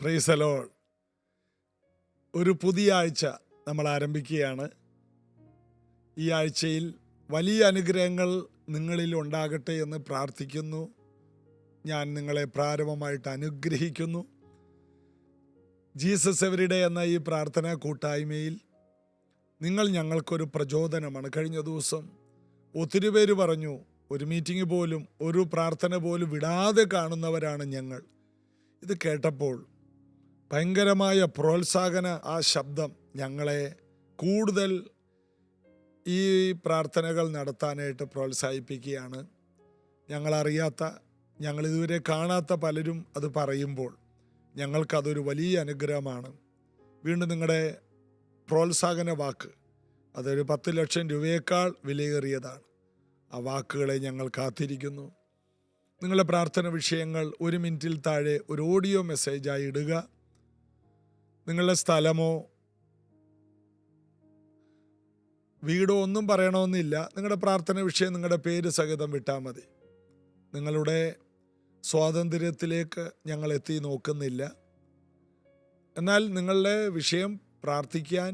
Praise the Lord. ഒരു പുതിയ ആഴ്ച നമ്മൾ ആരംഭിക്കുകയാണ്. ഈ ആഴ്ചയിൽ വലിയ അനുഗ്രഹങ്ങൾ നിങ്ങളിൽ ഉണ്ടാകട്ടെ എന്ന് പ്രാർത്ഥിക്കുന്നു. ഞാൻ നിങ്ങളെ പ്രാരംഭമായിട്ട് അനുഗ്രഹിക്കുന്നു. ജീസസ് എവരിഡേ എന്ന ഈ പ്രാർത്ഥനാ കൂട്ടായ്മയിൽ നിങ്ങൾ ഞങ്ങൾക്കൊരു പ്രചോദനമാണ്. കഴിഞ്ഞ ദിവസം ഒത്തിരി പേര് പറഞ്ഞു, ഒരു മീറ്റിംഗ് പോലും ഒരു പ്രാർത്ഥന പോലും വിടാതെ കാണുന്നവരാണ് ഞങ്ങൾ. ഇത് കേട്ടപ്പോൾ ഭയങ്കരമായ പ്രോത്സാഹന ആ ശബ്ദം ഞങ്ങളെ കൂടുതൽ ഈ പ്രാർത്ഥനകൾ നടത്താനായിട്ട് പ്രോത്സാഹിപ്പിക്കുകയാണ്. ഞങ്ങളറിയാത്ത, ഞങ്ങളിതുവരെ കാണാത്ത പലരും അത് പറയുമ്പോൾ ഞങ്ങൾക്കതൊരു വലിയ അനുഗ്രഹമാണ്. വീണ്ടും നിങ്ങളുടെ പ്രോത്സാഹന വാക്ക് അതൊരു 10 ലക്ഷം രൂപയേക്കാൾ വിലയേറിയതാണ്. ആ വാക്കുകളെ ഞങ്ങൾ കാത്തിരിക്കുന്നു. നിങ്ങളുടെ പ്രാർത്ഥന വിഷയങ്ങൾ 1 മിനിറ്റിൽ താഴെ ഒരു ഓഡിയോ മെസ്സേജായി ഇടുക. നിങ്ങളുടെ സ്ഥലമോ വീടോ ഒന്നും പറയണമെന്നില്ല. നിങ്ങളുടെ പ്രാർത്ഥന വിഷയം നിങ്ങളുടെ പേര് സഹിതം വിട്ടാൽ മതി. നിങ്ങളുടെ സ്വാതന്ത്ര്യത്തിലേക്ക് ഞങ്ങൾ എത്തി നോക്കുന്നില്ല. എന്നാൽ നിങ്ങളുടെ വിഷയം പ്രാർത്ഥിക്കാൻ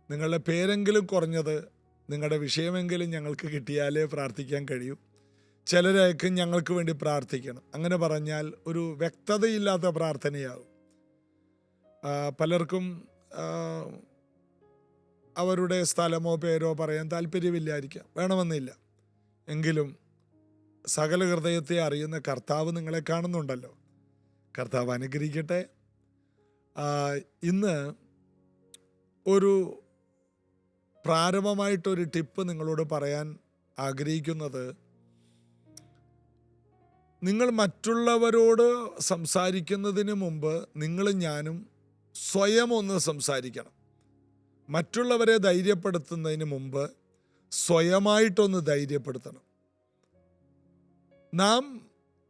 നിങ്ങളുടെ പേരെങ്കിലും കുറഞ്ഞത് നിങ്ങളുടെ വിഷയമെങ്കിലും ഞങ്ങൾക്ക് കിട്ടിയാലേ പ്രാർത്ഥിക്കാൻ കഴിയൂ. ചിലരേക്ക് ഞങ്ങൾക്ക് വേണ്ടി പ്രാർത്ഥിക്കണം. അങ്ങനെ പറഞ്ഞാൽ ഒരു വ്യക്തതയില്ലാത്ത പ്രാർത്ഥനയാകും. പലർക്കും അവരുടെ സ്ഥലമോ പേരോ പറയാൻ താല്പര്യമില്ലായിരിക്കാം, വേണമെന്നില്ല. എങ്കിലും സകല ഹൃദയത്തെ അറിയുന്ന കർത്താവ് നിങ്ങളെ കാണുന്നുണ്ടല്ലോ. കർത്താവ് അനുഗ്രഹിക്കട്ടെ. ഇന്ന് ഒരു പ്രാരംഭമായിട്ടൊരു ടിപ്പ് നിങ്ങളോട് പറയാൻ ആഗ്രഹിക്കുന്നത്, നിങ്ങൾ മറ്റുള്ളവരോട് സംസാരിക്കുന്നതിന് മുമ്പ് നിങ്ങളും ഞാനും സ്വയം ഒന്ന് സംസാരിക്കണം. മറ്റുള്ളവരെ ധൈര്യപ്പെടുത്തുന്നതിന് മുമ്പ് സ്വയമായിട്ടൊന്ന് ധൈര്യപ്പെടുത്തണം. നാം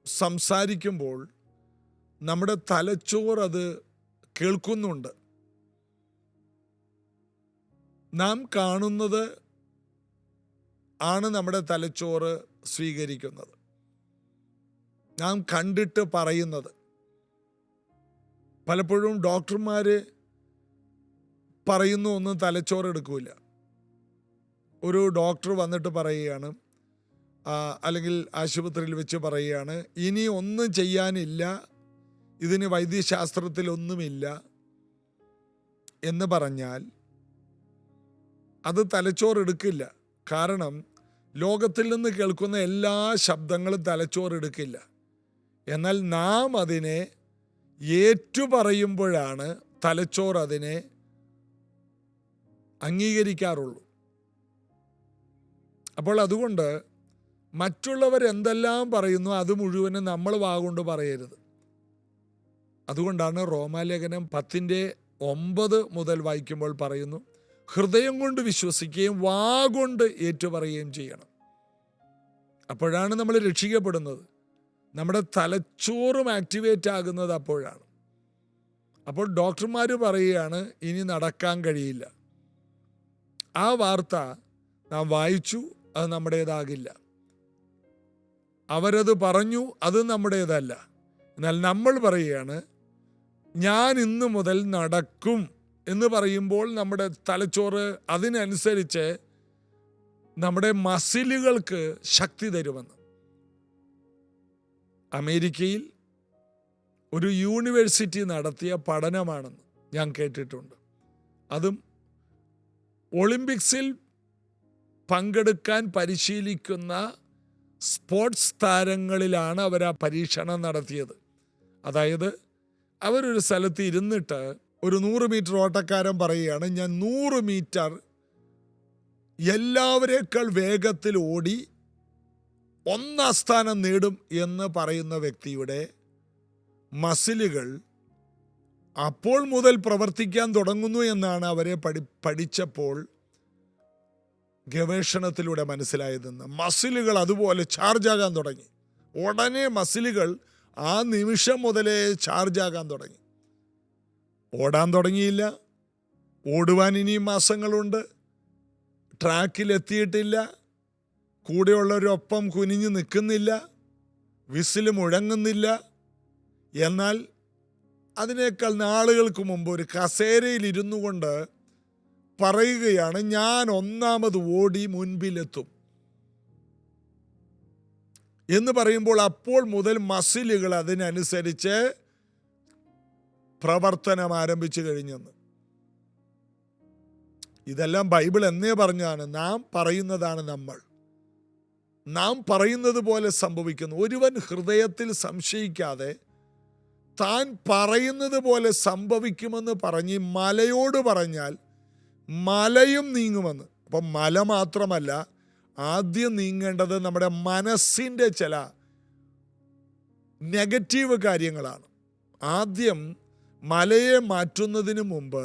സംസാരിക്കുമ്പോൾ നമ്മുടെ തലച്ചോറ് അത് കേൾക്കുന്നുണ്ട്. നാം കാണുന്നത് ആണ് നമ്മുടെ തലച്ചോറ് സ്വീകരിക്കുന്നത്. നാം കണ്ടിട്ട് പറയുന്നത്. പലപ്പോഴും ഡോക്ടർമാർ പറയുന്ന ഒന്നും തലച്ചോറ് എടുക്കില്ല. ഒരു ഡോക്ടർ വന്നിട്ട് പറയുകയാണ്, അല്ലെങ്കിൽ ആശുപത്രിയിൽ വെച്ച് പറയുകയാണ്, ഇനി ഒന്നും ചെയ്യാനില്ല, ഇതിന് വൈദ്യശാസ്ത്രത്തിലൊന്നുമില്ല എന്ന് പറഞ്ഞാൽ അത് തലച്ചോറ് എടുക്കില്ല. കാരണം ലോകത്തിൽ നിന്ന് കേൾക്കുന്ന എല്ലാ ശബ്ദങ്ങളും തലച്ചോറ് എടുക്കില്ല. എന്നാൽ നാം അതിനെ ഏറ്റുപറയുമ്പോഴാണ് തലച്ചോറ് അതിനെ അംഗീകരിക്കാറുള്ളൂ. അപ്പോൾ അതുകൊണ്ട് മറ്റുള്ളവർ എന്തെല്ലാം പറയുന്നു അത് മുഴുവനും നമ്മൾ വാഗൊണ്ട് പറയരുത്. അതുകൊണ്ടാണ് റോമാലേഖനം 10:9 മുതൽ വായിക്കുമ്പോൾ പറയുന്നു, ഹൃദയം കൊണ്ട് വിശ്വസിക്കുകയും വാഗൊണ്ട് ഏറ്റുപറയുകയും ചെയ്യണം. അപ്പോഴാണ് നമ്മൾ രക്ഷിക്കപ്പെടുന്നത്. നമ്മുടെ തലച്ചോറും ആക്ടിവേറ്റ് ആകുന്നത് അപ്പോഴാണ്. അപ്പോൾ ഡോക്ടർമാർ പറയുകയാണ്, ഇനി നടക്കാൻ കഴിയില്ല. ആ വാർത്ത നാം വായിച്ചു, അത് നമ്മുടേതാകില്ല. അവരത് പറഞ്ഞു, അത് നമ്മുടേതല്ല. എന്നാൽ നമ്മൾ പറയുകയാണ്, ഞാൻ ഇന്ന് മുതൽ നടക്കും എന്ന് പറയുമ്പോൾ നമ്മുടെ തലച്ചോറ് അതിനനുസരിച്ച് നമ്മുടെ മസിലുകൾക്ക് ശക്തി തരുമെന്ന്. അമേരിക്കയിൽ ഒരു യൂണിവേഴ്സിറ്റി നടത്തിയ പഠനമാണെന്ന് ഞാൻ കേട്ടിട്ടുണ്ട്. അതും ഒളിമ്പിക്സിൽ പങ്കെടുക്കാൻ പരിശീലിക്കുന്ന സ്പോർട്സ് താരങ്ങളിലാണ് അവർ ആ പരീക്ഷണം നടത്തിയത്. അതായത് അവരൊരു സ്ഥലത്ത് ഇരുന്നിട്ട് ഒരു 100 മീറ്റർ ഓട്ടക്കാരൻ പറയുകയാണ്, ഞാൻ 100 മീറ്റർ എല്ലാവരേക്കാൾ വേഗത്തിൽ ഓടി 1ാം സ്ഥാനം നേടും എന്ന് പറയുന്ന വ്യക്തിയുടെ മസിലുകൾ അപ്പോൾ മുതൽ പ്രവർത്തിക്കാൻ തുടങ്ങുന്നു എന്നാണ് അവരെ പഠിച്ചപ്പോൾ ഗവേഷണത്തിലൂടെ മനസ്സിലായതെന്ന്. മസിലുകൾ അതുപോലെ ചാർജാകാൻ തുടങ്ങി. ഉടനെ മസിലുകൾ ആ നിമിഷം മുതലേ ചാർജാകാൻ തുടങ്ങി. ഓടാൻ തുടങ്ങിയില്ല, ഓടുവാൻ ഇനിയും മാസങ്ങളുണ്ട്, ട്രാക്കിലെത്തിയിട്ടില്ല, കൂടെയുള്ളവരൊപ്പം കുനിഞ്ഞു നിൽക്കുന്നില്ല, വിസിൽ മുഴങ്ങുന്നില്ല. എന്നാൽ അതിനേക്കാൾ നാളുകൾക്ക് മുമ്പ് ഒരു കസേരയിൽ ഇരുന്നു കൊണ്ട് പറയുകയാണ്, ഞാൻ ഒന്നാമത് ഓടി മുൻപിലെത്തും എന്ന് പറയുമ്പോൾ അപ്പോൾ മുതൽ മസിലുകൾ അതിനനുസരിച്ച് പ്രവർത്തനം ആരംഭിച്ചു കഴിഞ്ഞെന്ന്. ഇതെല്ലാം ബൈബിൾ എന്നേ പറഞ്ഞാണ്. നാം പറയുന്നതാണ് നാം പറയുന്നത് പോലെ സംഭവിക്കുന്നു. ഒരുവൻ ഹൃദയത്തിൽ സംശയിക്കാതെ താൻ പറയുന്നത് പോലെ സംഭവിക്കുമെന്ന് പറഞ്ഞ് മലയോട് പറഞ്ഞാൽ മലയും നീങ്ങുമെന്ന്. അപ്പം മല മാത്രമല്ല, ആദ്യം നീങ്ങേണ്ടത് നമ്മുടെ മനസ്സിൻ്റെ ചില നെഗറ്റീവ് കാര്യങ്ങളാണ്. ആദ്യം മലയെ മാറ്റുന്നതിന് മുമ്പ്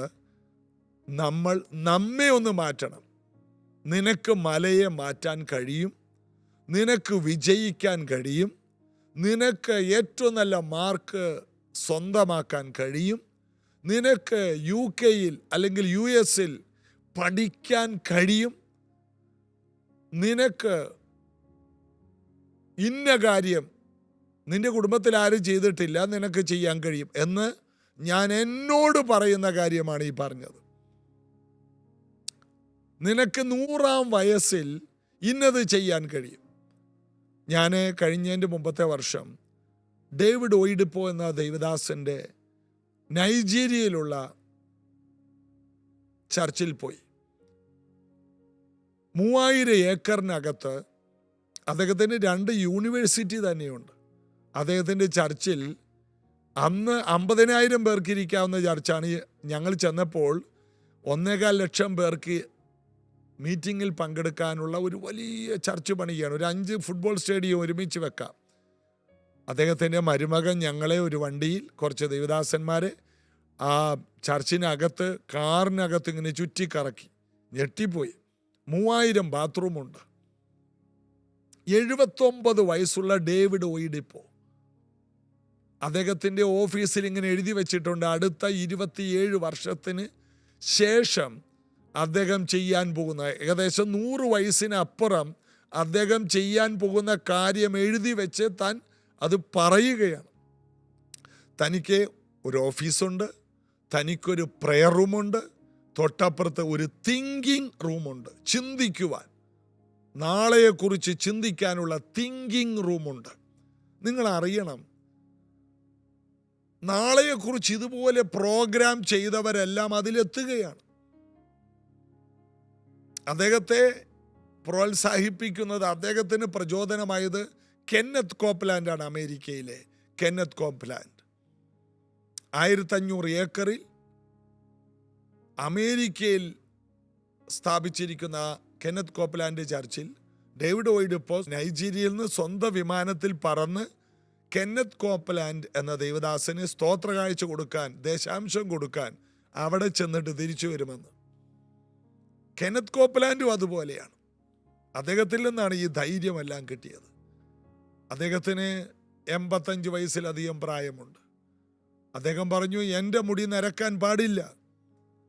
നമ്മൾ നമ്മെ ഒന്ന് മാറ്റണം. നിനക്ക് മലയെ മാറ്റാൻ കഴിയും, നിനക്ക് വിജയിക്കാൻ കഴിയും, നിനക്ക് ഏറ്റവും നല്ല മാർക്ക് സ്വന്തമാക്കാൻ കഴിയും, നിനക്ക് UK അല്ലെങ്കിൽ US പഠിക്കാൻ കഴിയും, നിനക്ക് ഇന്ന കാര്യം നിന്റെ കുടുംബത്തിൽ ആരും ചെയ്തിട്ടില്ല, നിനക്ക് ചെയ്യാൻ കഴിയും എന്ന് ഞാൻ എന്നോട് പറയുന്ന കാര്യമാണ് ഈ പറഞ്ഞത്. നിനക്ക് 100-ാം വയസ്സിൽ ഇന്നത് ചെയ്യാൻ കഴിയും. ഞാൻ കഴിഞ്ഞതിൻ്റെ മുമ്പത്തെ വർഷം ഡേവിഡ് ഒയിഡിപ്പോ എന്ന ദൈവദാസൻ്റെ നൈജീരിയയിലുള്ള ചർച്ചിൽ പോയി. 3000 ഏക്കറിനകത്ത് അദ്ദേഹത്തിന് 2 യൂണിവേഴ്സിറ്റി തന്നെയുണ്ട്. അദ്ദേഹത്തിൻ്റെ ചർച്ചിൽ അന്ന് 50,000 പേർക്ക് ഇരിക്കാവുന്ന ചർച്ചാണ്. ഞങ്ങൾ ചെന്നപ്പോൾ 1.25 ലക്ഷം പേർക്ക് മീറ്റിങ്ങിൽ പങ്കെടുക്കാനുള്ള ഒരു വലിയ ചർച്ച് പണിയാണ്. ഒരു 5 ഫുട്ബോൾ സ്റ്റേഡിയം ഒരുമിച്ച് വെക്കാം. അദ്ദേഹത്തിൻ്റെ മരുമകൻ ഞങ്ങളെ ഒരു വണ്ടിയിൽ, കുറച്ച് ദേവദാസന്മാരെ ആ ചർച്ചിനകത്ത് കാറിനകത്ത് ഇങ്ങനെ ചുറ്റിക്കറക്കി. ഞെട്ടിപ്പോയി. 3000 ബാത്റൂമുണ്ട്. 79 വയസ്സുള്ള ഡേവിഡ് ഒയിഡിപ്പോ അദ്ദേഹത്തിൻ്റെ ഓഫീസിൽ ഇങ്ങനെ എഴുതി വെച്ചിട്ടുണ്ട്, അടുത്ത 27 വർഷത്തിന് ശേഷം അദ്ദേഹം ചെയ്യാൻ പോകുന്ന, ഏകദേശം 100 വയസ്സിനപ്പുറം അദ്ദേഹം ചെയ്യാൻ പോകുന്ന കാര്യം എഴുതി വെച്ച് താൻ അത് പറയുകയാണ്. തനിക്ക് ഒരു ഓഫീസുണ്ട്, തനിക്കൊരു പ്രെയർ റൂമുണ്ട്, തൊട്ടപ്പുറത്ത് ഒരു തിങ്കിങ് റൂമുണ്ട്, ചിന്തിക്കുവാൻ, നാളെയെക്കുറിച്ച് ചിന്തിക്കാനുള്ള തിങ്കിങ് റൂമുണ്ട്. നിങ്ങൾ അറിയണം, നാളെയെക്കുറിച്ച് ഇതുപോലെ പ്രോഗ്രാം ചെയ്തവരെല്ലാം അതിലെത്തുകയാണ്. അദ്ദേഹത്തെ പ്രോത്സാഹിപ്പിക്കുന്നത്, അദ്ദേഹത്തിന് പ്രചോദനമായത് കെന്നത്ത് കോപ്ലാൻഡാണ്. അമേരിക്കയിലെ കെന്നത്ത് കോപ്ലാൻഡ് 1500 ഏക്കറിൽ അമേരിക്കയിൽ സ്ഥാപിച്ചിരിക്കുന്ന കെന്നത്ത് കോപ്ലാൻഡ് ചർച്ചിൽ ഡേവിഡ് ഒയിഡിപ്പോ നൈജീരിയയിൽ നിന്ന് സ്വന്തം വിമാനത്തിൽ പറന്ന് കെന്നത്ത് കോപ്ലാൻഡ് എന്ന ദൈവദാസന് സ്തോത്ര കാഴ്ച കൊടുക്കാൻ, ദശാംശം കൊടുക്കാൻ അവിടെ ചെന്നിട്ട് തിരിച്ചു വരുമെന്ന്. കെന്നത്ത് കോപ്ലാൻഡും അതുപോലെയാണ്. അദ്ദേഹത്തിൽ നിന്നാണ് ഈ ധൈര്യമെല്ലാം കിട്ടിയത്. അദ്ദേഹത്തിന് 85 വയസ്സിലധികം പ്രായമുണ്ട്. അദ്ദേഹം പറഞ്ഞു, എൻ്റെ മുടി നരക്കാൻ പാടില്ല.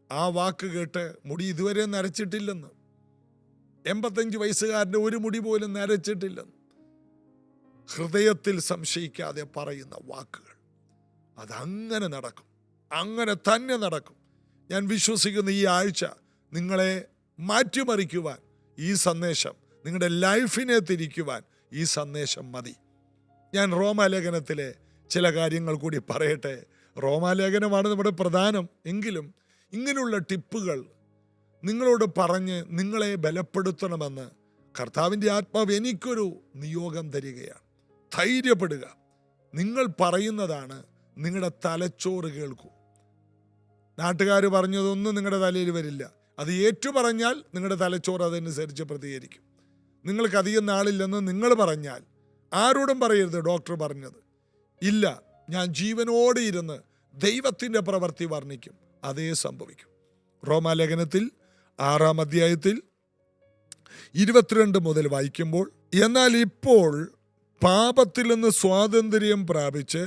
ആ വാക്ക് കേട്ട് മുടി ഇതുവരെ നരച്ചിട്ടില്ലെന്ന്. 85 വയസ്സുകാരൻ്റെ ഒരു മുടി പോലും നരച്ചിട്ടില്ലെന്ന്. ഹൃദയത്തിൽ സംശയിക്കാതെ പറയുന്ന വാക്കുകൾ അതങ്ങനെ നടക്കും, അങ്ങനെ തന്നെ നടക്കും. ഞാൻ വിശ്വസിക്കുന്ന ഈ ആഴ്ച നിങ്ങളെ മാറ്റിമറിക്കുവാൻ ഈ സന്ദേശം, നിങ്ങളുടെ ലൈഫിനെ തിരിക്കുവാൻ ഈ സന്ദേശം മതി. ഞാൻ റോമാലേഖനത്തിലെ ചില കാര്യങ്ങൾ കൂടി പറയട്ടെ. റോമാലേഖനമാണ് നമ്മുടെ പ്രധാനം. എങ്കിലും ഇങ്ങനെയുള്ള ടിപ്പുകൾ നിങ്ങളോട് പറഞ്ഞ് നിങ്ങളെ ബലപ്പെടുത്തണമെന്ന് കർത്താവിൻ്റെ ആത്മാവ് എനിക്കൊരു നിയോഗം തരികയാണ്. ധൈര്യപ്പെടുക. നിങ്ങൾ പറയുന്നതാണ് നിങ്ങളുടെ തലച്ചോറ് കേൾക്കൂ. നാട്ടുകാർ പറഞ്ഞതൊന്നും നിങ്ങളുടെ തലയിൽ വരില്ല. അത് ഏറ്റു പറഞ്ഞാൽ നിങ്ങളുടെ തലച്ചോറ് അതനുസരിച്ച് പ്രതികരിക്കും. നിങ്ങൾക്ക് അധികം നാളില്ലെന്ന് നിങ്ങൾ പറഞ്ഞാൽ ആരോടും പറയരുത് ഡോക്ടർ പറഞ്ഞത്. ഇല്ല, ഞാൻ ജീവനോടെ ഇരുന്ന് ദൈവത്തിൻ്റെ പ്രവൃത്തി വർണ്ണിക്കും. അതേ സംഭവിക്കും. റോമാലേഖനത്തിൽ 6-ാം അധ്യായത്തിൽ 22 മുതൽ വായിക്കുമ്പോൾ, എന്നാൽ ഇപ്പോൾ പാപത്തിൽ നിന്ന് സ്വാതന്ത്ര്യം പ്രാപിച്ച്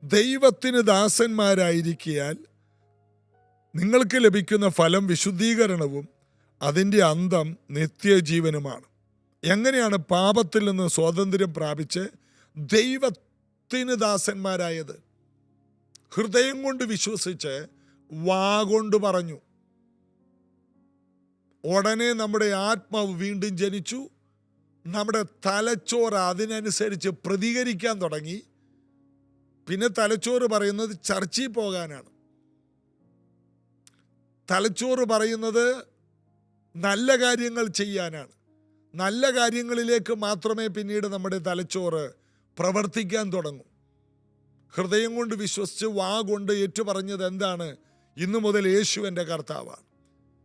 ദൈവത്തിന് ദാസന്മാരായിരിക്കാൻ നിങ്ങൾക്ക് ലഭിക്കുന്ന ഫലം വിശുദ്ധീകരണവും അതിൻ്റെ അന്തം നിത്യജീവനുമാണ്. എങ്ങനെയാണ് പാപത്തിൽ നിന്ന് സ്വാതന്ത്ര്യം പ്രാപിച്ച് വചനത്തിന് ദാസന്മാരായത്. ഹൃദയം കൊണ്ട് വിശ്വസിച്ച് വാ കൊണ്ട് പറഞ്ഞു. ഉടനെ നമ്മുടെ ആത്മാവ് വീണ്ടും ജനിച്ചു. നമ്മുടെ തലച്ചോറ് അതിനനുസരിച്ച് പ്രതികരിക്കാൻ തുടങ്ങി. പിന്നെ തലച്ചോറ് പറയുന്നത് ചർച്ചിൽ പോകാനാണ്. തലച്ചോറ് പറയുന്നത് നല്ല കാര്യങ്ങൾ ചെയ്യാനാണ്. നല്ല കാര്യങ്ങളിലേക്ക് മാത്രമേ പിന്നീട് നമ്മുടെ തലച്ചോറ് പ്രവർത്തിക്കാൻ തുടങ്ങും. ഹൃദയം കൊണ്ട് വിശ്വസിച്ച് വാ കൊണ്ട് ഏറ്റുപറഞ്ഞത് എന്താണ്? ഇന്നു മുതൽ യേശു എൻ്റെ കർത്താവാണ്.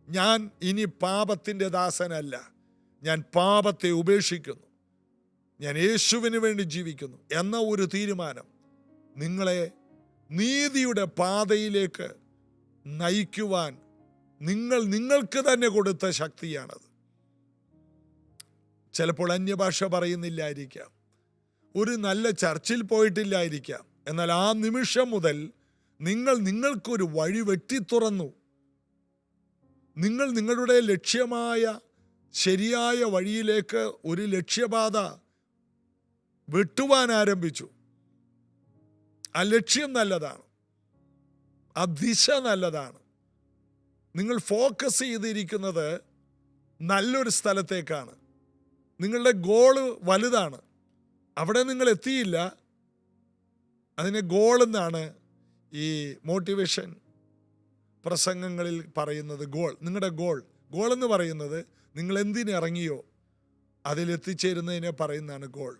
ഞാൻ ഇനി പാപത്തിൻ്റെ ദാസനല്ല. ഞാൻ പാപത്തെ ഉപേക്ഷിക്കുന്നു. ഞാൻ യേശുവിന് വേണ്ടി ജീവിക്കുന്നു എന്ന ഒരു തീരുമാനം നിങ്ങളെ നീതിയുടെ പാതയിലേക്ക് നയിക്കുവാൻ നിങ്ങൾക്ക് തന്നെ കൊടുത്ത ശക്തിയാണത്. ചിലപ്പോൾ അന്യഭാഷ പറയുന്നില്ലായിരിക്കാം, ഒരു നല്ല ചർച്ചിൽ പോയിട്ടില്ലായിരിക്കാം. എന്നാൽ ആ നിമിഷം മുതൽ നിങ്ങൾക്കൊരു വഴി വെട്ടിത്തുറന്നു. നിങ്ങൾ നിങ്ങളുടെ ലക്ഷ്യമായ ശരിയായ വഴിയിലേക്ക് ഒരു ലക്ഷ്യപാത വെട്ടുവാൻ ആരംഭിച്ചു. ആ ലക്ഷ്യം നല്ലതാണ്, ആ ദിശ നല്ലതാണ്. നിങ്ങൾ ഫോക്കസ് ചെയ്തിരിക്കുന്നത് നല്ലൊരു സ്ഥലത്തേക്കാണ്. നിങ്ങളുടെ ഗോള് വലുതാണ്. അവിടെ നിങ്ങൾ എത്തിയില്ല. അതിനെ ഗോൾ എന്നാണ് ഈ മോട്ടിവേഷൻ പ്രസംഗങ്ങളിൽ പറയുന്നത്. നിങ്ങളുടെ ഗോൾ എന്ന് പറയുന്നത് നിങ്ങൾ എന്തിനിറങ്ങിയോ അതിലെത്തിച്ചേരുന്നതിനെ പറയുന്നതാണ് ഗോൾ.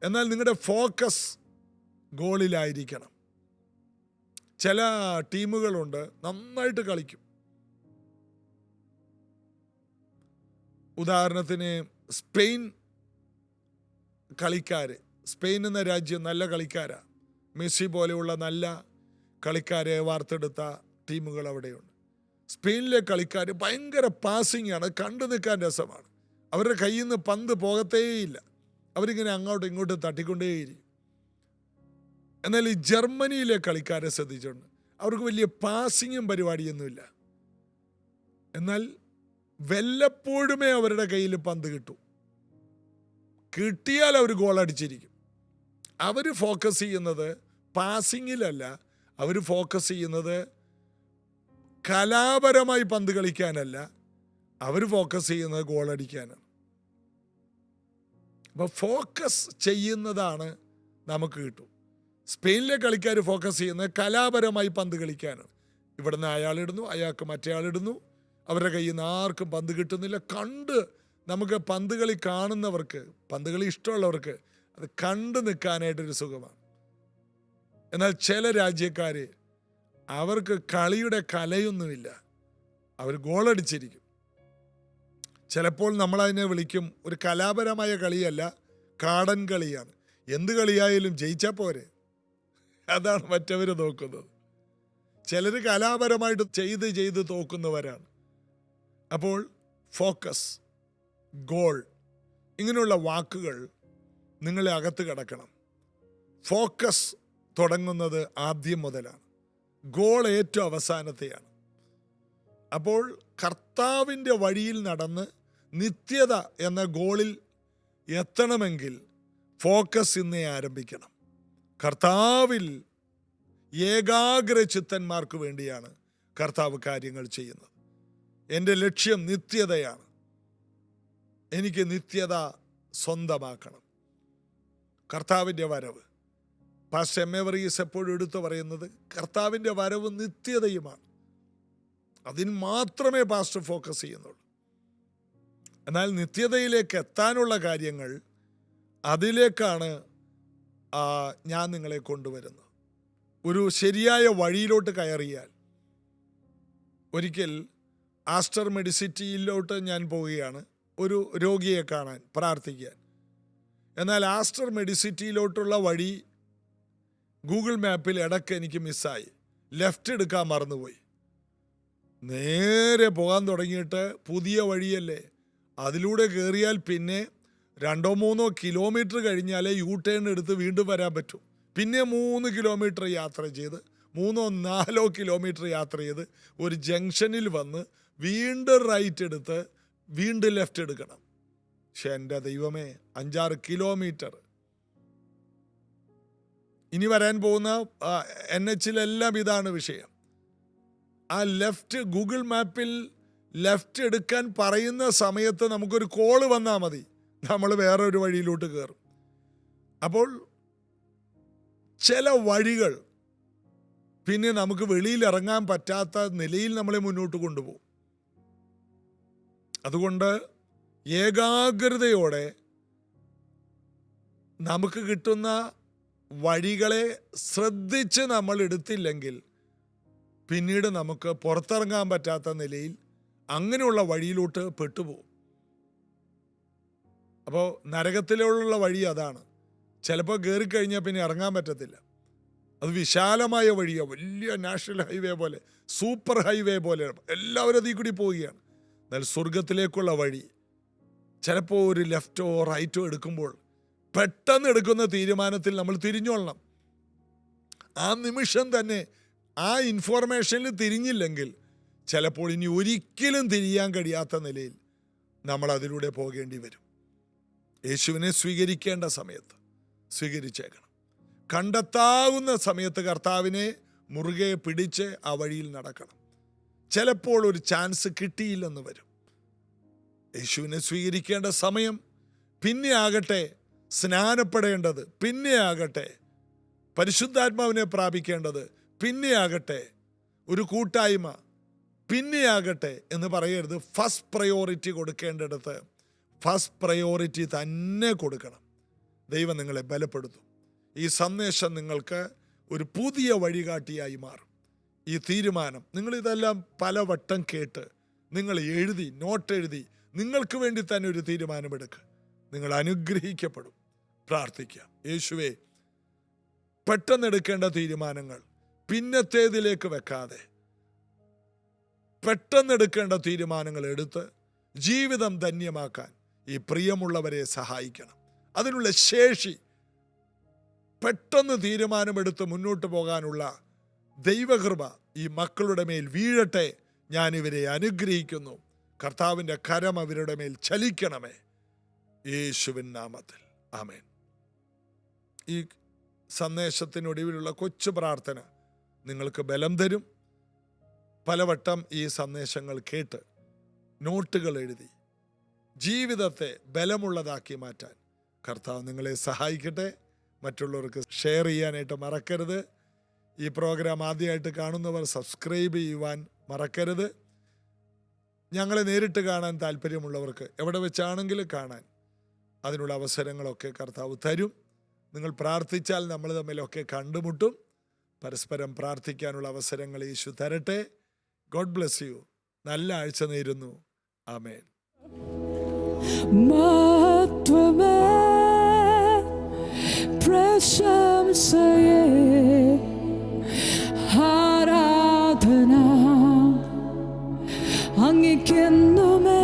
എന്നാൽ നിങ്ങളുടെ ഫോക്കസ് ഗോളിലായിരിക്കണം. ചില ടീമുകളുണ്ട്, നന്നായിട്ട് കളിക്കും. ഉദാഹരണത്തിന് സ്പെയിൻ എന്ന രാജ്യം നല്ല കളിക്കാരാണ്. മെസ്സി പോലെയുള്ള നല്ല കളിക്കാരെ വാർത്തെടുത്ത ടീമുകൾ അവിടെയുണ്ട്. സ്പെയിനിലെ കളിക്കാർ ഭയങ്കര പാസിംഗ് ആണ്, കണ്ടു നിൽക്കാൻ രസമാണ്. അവരുടെ കയ്യിൽ നിന്ന് പന്ത് പോകത്തേയില്ല. അവരിങ്ങനെ അങ്ങോട്ടും ഇങ്ങോട്ടും തട്ടിക്കൊണ്ടേയിരിക്കും. എന്നാൽ ഈ ജർമ്മനിയിലെ കളിക്കാരെ ശ്രദ്ധിച്ചിട്ടുണ്ട്, അവർക്ക് വലിയ പാസിങ്ങും പരിപാടിയൊന്നുമില്ല. എന്നാൽ വല്ലപ്പോഴുമേ അവരുടെ കയ്യിൽ പന്ത് കിട്ടിയാൽ അവർ ഗോൾ അടിച്ചിരിക്കും. അവർ ഫോക്കസ് ചെയ്യുന്നത് പാസിങ്ങിലല്ല, അവർ ഫോക്കസ് ചെയ്യുന്നത് കലാപരമായി പന്ത് കളിക്കാനല്ല, അവർ ഫോക്കസ് ചെയ്യുന്നത് ഗോൾ അടിക്കാനാണ്. അപ്പോൾ ഫോക്കസ് ചെയ്യുന്നതാണ് നമുക്ക് കിട്ടും. സ്പെയിനിലെ കളിക്കാർ ഫോക്കസ് ചെയ്യുന്നത് കലാപരമായി പന്ത് കളിക്കാനാണ്. ഇവിടുന്ന് അയാളിടുന്നു, അയാൾക്ക് മറ്റേയാളിടുന്നു, അവരുടെ കയ്യിൽ നിന്ന് ആർക്കും പന്ത് കിട്ടുന്നില്ല. നമുക്ക് പന്ത് കളി കാണുന്നവർക്ക്, പന്ത് കളി ഇഷ്ടമുള്ളവർക്ക് അത് കണ്ടു നിൽക്കാനായിട്ടൊരു സുഖമാണ്. എന്നാൽ ചില രാജ്യക്കാർ, അവർക്ക് കളിയുടെ കലയൊന്നുമില്ല, അവർ ഗോളടിച്ചിരിക്കും. ചിലപ്പോൾ നമ്മളതിനെ വിളിക്കും ഒരു കലാപരമായ കളിയല്ല, കാടൻ കളിയാണ്. എന്ത് കളിയായാലും ജയിച്ചാൽ പോരെ, അതാണ് മറ്റവർ നോക്കുന്നത്. ചിലർ കലാപരമായിട്ട് ചെയ്ത് തോക്കുന്നവരാണ്. അപ്പോൾ ഫോക്കസ്, ഗോൾ, ഇങ്ങനെയുള്ള വാക്കുകൾ നിങ്ങളെ അകത്ത് കിടക്കണം. ഫോക്കസ് തുടങ്ങുന്നത് ആദ്യം മുതലാണ്, ഗോൾ ഏറ്റവും അവസാനത്തെയാണ്. അപ്പോൾ കർത്താവിൻ്റെ വഴിയിൽ നടന്ന് നിത്യത എന്ന ഗോളിൽ എത്തണമെങ്കിൽ ഫോക്കസ് ഇന്നേ ആരംഭിക്കണം. കർത്താവിൽ ഏകാഗ്രചിത്തന്മാർക്ക് വേണ്ടിയാണ് കർത്താവ് കാര്യങ്ങൾ ചെയ്യുന്നത്. എൻ്റെ ലക്ഷ്യം നിത്യതയാണ്. എനിക്ക് നിത്യത സ്വന്തമാക്കണം. കർത്താവിൻ്റെ വരവ്, പാസ്റ്റർ എം എ വർഗീസ് എപ്പോഴും എടുത്തു പറയുന്നത് കർത്താവിൻ്റെ വരവ് നിത്യതയുമാണ്. അതിന് മാത്രമേ പാസ്റ്റർ ഫോക്കസ് ചെയ്യുന്നുള്ളൂ. എന്നാൽ നിത്യതയിലേക്ക് എത്താനുള്ള കാര്യങ്ങൾ, അതിലേക്കാണ് ഞാൻ നിങ്ങളെ കൊണ്ടുവരുന്നത്. ഒരു ശരിയായ വഴിയിലോട്ട് കയറിയാൽ, ഒരിക്കൽ ആസ്റ്റർ മെഡിസിറ്റിയിലോട്ട് ഞാൻ പോവുകയാണ് ഒരു രോഗിയെ കാണാൻ, പ്രാർത്ഥിക്കാൻ. എന്നാൽ ആസ്റ്റർ മെഡിസിറ്റിയിലോട്ടുള്ള വഴി ഗൂഗിൾ മാപ്പിൽ ഇടയ്ക്ക് എനിക്ക് മിസ്സായി. ലെഫ്റ്റ് എടുക്കാൻ മറന്നുപോയി. നേരെ പോകാൻ തുടങ്ങിയിട്ട് പുതിയ വഴിയല്ലേ, അതിലൂടെ കയറിയാൽ പിന്നെ 2-3 കിലോമീറ്റർ കഴിഞ്ഞാലേ യു ടേൺ എടുത്ത് വീണ്ടും വരാൻ പറ്റൂ. പിന്നെ 3 കിലോമീറ്റർ യാത്ര ചെയ്ത് 3-4 കിലോമീറ്റർ യാത്ര ചെയ്ത് ഒരു ജംഗ്ഷനിൽ വന്ന് വീണ്ടും റൈറ്റ് എടുത്ത് വീണ്ടും ലെഫ്റ്റ് എടുക്കണം. പക്ഷെ എൻ്റെ ദൈവമേ, 5-6 കിലോമീറ്റർ ഇനി വരാൻ പോകുന്ന NH-ലെല്ലാം ഇതാണ് വിഷയം. ആ ലെഫ്റ്റ് ഗൂഗിൾ മാപ്പിൽ ലെഫ്റ്റ് എടുക്കാൻ പറയുന്ന സമയത്ത് നമുക്കൊരു കോള് വന്നാൽ മതി, നമ്മൾ വേറൊരു വഴിയിലോട്ട് കയറും. അപ്പോൾ ചില വഴികൾ പിന്നെ നമുക്ക് വെളിയിൽ ഇറങ്ങാൻ പറ്റാത്ത നിലയിൽ നമ്മളെ മുന്നോട്ട് കൊണ്ടുപോകും. അതുകൊണ്ട് ഏകാഗ്രതയോടെ നമുക്ക് കിട്ടുന്ന വഴികളെ ശ്രദ്ധിച്ച് നമ്മൾ എടുത്തില്ലെങ്കിൽ പിന്നീട് നമുക്ക് പുറത്തിറങ്ങാൻ പറ്റാത്ത നിലയിൽ അങ്ങനെയുള്ള വഴിയിലോട്ട് പെട്ടുപോകും. അപ്പോൾ നരകത്തിലുള്ള വഴി അതാണ്. ചിലപ്പോൾ കയറിക്കഴിഞ്ഞാൽ പിന്നെ ഇറങ്ങാൻ പറ്റത്തില്ല. അത് വിശാലമായ വഴിയാണ്, വലിയ നാഷണൽ ഹൈവേ പോലെ, സൂപ്പർ ഹൈവേ പോലെ, എല്ലാവരും അതിൽ കൂടി പോവുകയാണ്. എന്നാൽ സ്വർഗത്തിലേക്കുള്ള വഴി ചിലപ്പോൾ ഒരു ലെഫ്റ്റോ റൈറ്റോ എടുക്കുമ്പോൾ പെട്ടെന്ന് എടുക്കുന്ന തീരുമാനത്തിൽ നമ്മൾ തിരിഞ്ഞോളണം. ആ നിമിഷം തന്നെ ആ ഇൻഫോർമേഷനിൽ തിരിഞ്ഞില്ലെങ്കിൽ ചിലപ്പോൾ ഇനി ഒരിക്കലും തിരിയാൻ കഴിയാത്ത നിലയിൽ നമ്മൾ അതിലൂടെ പോകേണ്ടി വരും. യേശുവിനെ സ്വീകരിക്കേണ്ട സമയത്ത് സ്വീകരിച്ചേക്കണം. കണ്ടെത്താവുന്ന സമയത്ത് കർത്താവിനെ മുറുകെ പിടിച്ച് ആ വഴിയിൽ നടക്കണം. ചിലപ്പോൾ ഒരു ചാൻസ് കിട്ടിയില്ലെന്ന് വരും. യേശുവിനെ സ്വീകരിക്കേണ്ട സമയം പിന്നെ ആകട്ടെ, സ്നാനപ്പെടേണ്ടത് പിന്നെ ആകട്ടെ, പരിശുദ്ധാത്മാവിനെ പ്രാപിക്കേണ്ടത് പിന്നെ ആകട്ടെ, ഒരു കൂട്ടായ്മ പിന്നെ ആകട്ടെ എന്ന് പറയരുത്. ഫസ്റ്റ് പ്രയോറിറ്റി കൊടുക്കേണ്ടിടത്ത് ഫസ്റ്റ് പ്രയോറിറ്റി തന്നെ കൊടുക്കണം. ദൈവം നിങ്ങളെ ബലപ്പെടുത്തും. ഈ സന്ദേശം നിങ്ങൾക്ക് ഒരു പുതിയ വഴികാട്ടിയായി മാറും. ഈ തീരുമാനം നിങ്ങളിതെല്ലാം പലവട്ടം കേട്ട് നിങ്ങൾ എഴുതി, നോട്ട് എഴുതി, നിങ്ങൾക്ക് വേണ്ടി തന്നെ ഒരു തീരുമാനമെടുക്കുക. നിങ്ങൾ അനുഗ്രഹിക്കപ്പെടും. പ്രാർത്ഥിക്കാം. യേശുവേ, പെട്ടെന്നെടുക്കേണ്ട തീരുമാനങ്ങൾ പിന്നത്തേതിലേക്ക് വെക്കാതെ പെട്ടെന്നെടുക്കേണ്ട തീരുമാനങ്ങൾ എടുത്ത് ജീവിതം ധന്യമാക്കാൻ ഈ പ്രിയമുള്ളവരെ സഹായിക്കണം. അതിനുള്ള ശേഷി, പെട്ടെന്ന് തീരുമാനമെടുത്ത് മുന്നോട്ട് പോകാനുള്ള ദൈവകൃപ ഈ മക്കളുടെ മേൽ വീഴട്ടെ. ഞാനിവരെ അനുഗ്രഹിക്കുന്നു. കർത്താവിൻ്റെ കരം അവരുടെ മേൽ ചലിക്കണമേ, യേശുവിൻ നാമത്തിൽ. ആമേൻ. ഈ സന്ദേശത്തിനൊടുവിലുള്ള കൊച്ചു പ്രാർത്ഥന നിങ്ങൾക്ക് ബലം തരും. പലവട്ടം ഈ സന്ദേശങ്ങൾ കേട്ട് നോട്ടുകൾ എഴുതി ജീവിതത്തെ ബലമുള്ളതാക്കി മാറ്റാൻ കർത്താവ് നിങ്ങളെ സഹായിക്കട്ടെ. മറ്റുള്ളവർക്ക് ഷെയർ ചെയ്യാനായിട്ട് മറക്കരുത്. ഈ പ്രോഗ്രാം ആദ്യമായിട്ട് കാണുന്നവർ സബ്സ്ക്രൈബ് ചെയ്യുവാൻ മറക്കരുത്. ഞങ്ങളെ നേരിട്ട് കാണാൻ താല്പര്യമുള്ളവർക്ക് എവിടെ വെച്ചാണെങ്കിലും കാണാൻ അതിനുള്ള അവസരങ്ങളൊക്കെ കർത്താവ് തരും. നിങ്ങൾ പ്രാർത്ഥിച്ചാൽ നമ്മൾ തമ്മിലൊക്കെ കണ്ടുമുട്ടും. പരസ്പരം പ്രാർത്ഥിക്കാനുള്ള അവസരങ്ങൾ യേശു തരട്ടെ. God bless you. നല്ല ആഴ്ച നേരുന്നു. ആമേൻ. മഹത്വമേ പ്രശംസയേ ആരാധന അങ്ങേക്കെന്നുമേ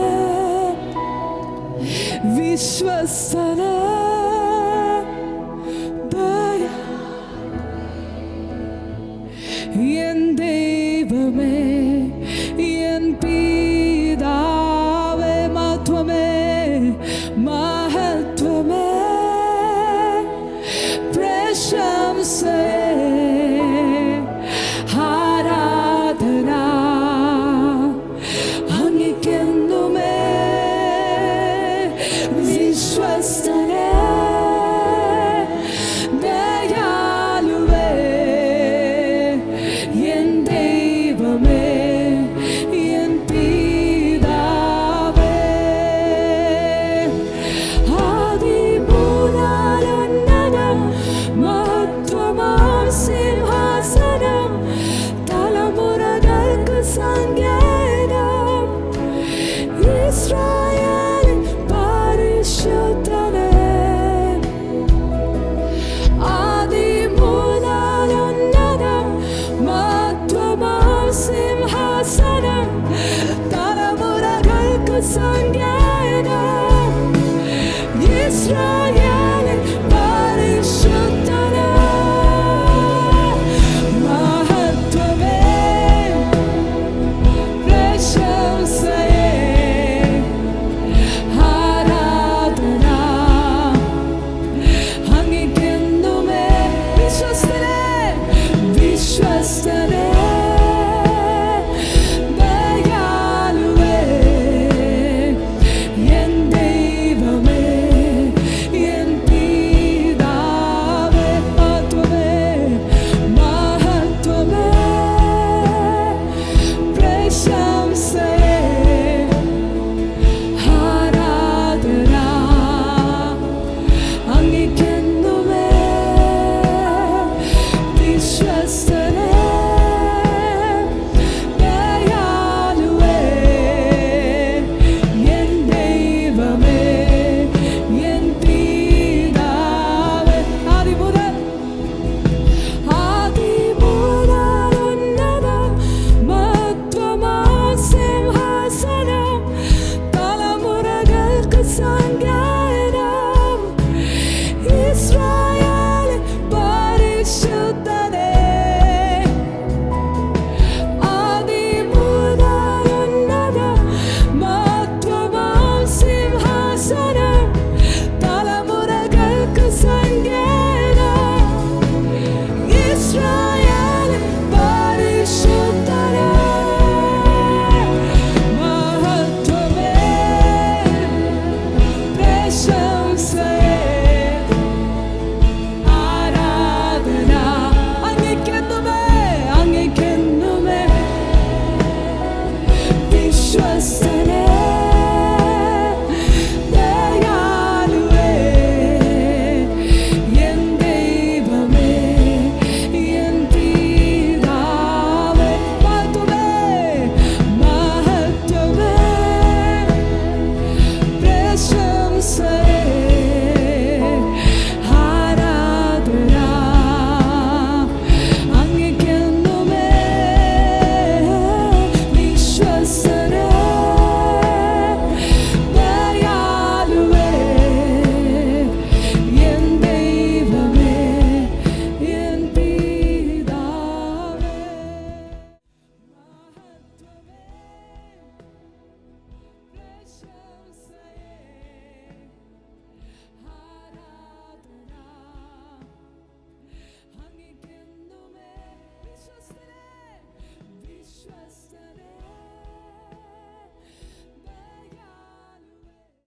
വിശ്വസ്തന ദയ എൻ ദൈവമേ എൻ പിതാവേ മഹത്വമേ മഹത്വമേ പ്രശംസയേ ആരാധന അങ്ങേക്കെന്നുമേ വിശ്വസ്തനേ ദയാലുവേ എൻ ദൈവമേ എൻ പിതാവേ ആദിമുതലുന്നതം മഹത്വമാം സിംഹാസനം തലമുറകൾക്ക് സങ്കേതം ഇസ്രായേൽ